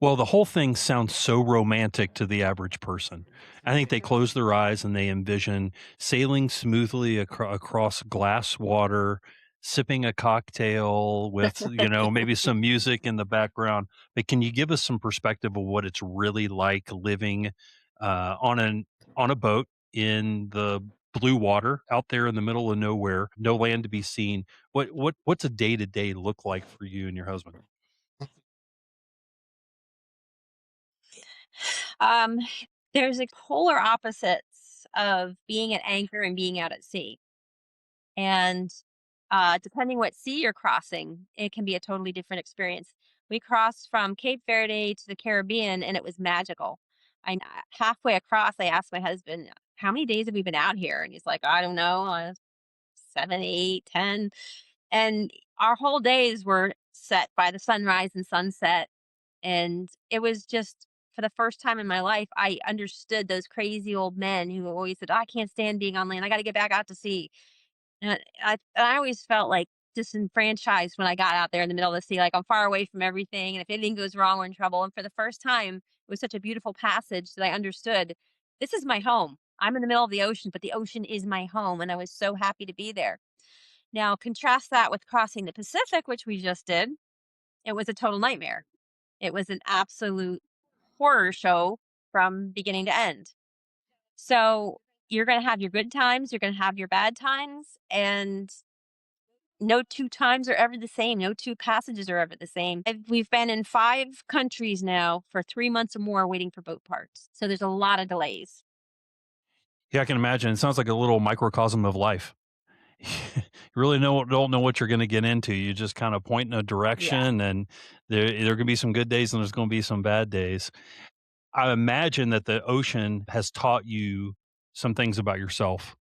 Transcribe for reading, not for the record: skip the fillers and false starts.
Well, the whole thing sounds so romantic to the average person. I think they close their eyes and they envision sailing smoothly across glass water, sipping a cocktail with, maybe some music in the background. But can you give us some perspective of what it's really like living on a boat in the blue water out there in the middle of nowhere, no land to be seen? What's a day to day look like for you and your husband? Um, there's a polar opposites of being at anchor and being out at sea. And depending what sea you're crossing, it can be a totally different experience. We crossed from Cape Verde to the Caribbean and it was magical. Halfway across, I asked my husband, "How many days have we been out here?" And he's like, "I don't know, 7, 8, 10." And our whole days were set by the sunrise and sunset. And it was just for the first time in my life, I understood those crazy old men who always said, "I can't stand being on land. I got to get back out to sea." And I always felt like disenfranchised when I got out there in the middle of the sea, like I'm far away from everything. And if anything goes wrong, we're in trouble. And for the first time, it was such a beautiful passage that I understood this is my home. I'm in the middle of the ocean, but the ocean is my home. And I was so happy to be there. Now, contrast that with crossing the Pacific, which we just did. It was a total nightmare. It was an absolute horror show from beginning to end. So you're going to have your good times, you're going to have your bad times, and no two times are ever the same. No two passages are ever the same. We've been in 5 countries now for 3 months or more waiting for boat parts. So there's a lot of delays. Yeah, I can imagine. It sounds like a little microcosm of life. You really don't know what you're gonna get into. You just kinda point in a Yeah. direction, and there gonna be some good days, and there's gonna be some bad days. I imagine that the ocean has taught you some things about yourself.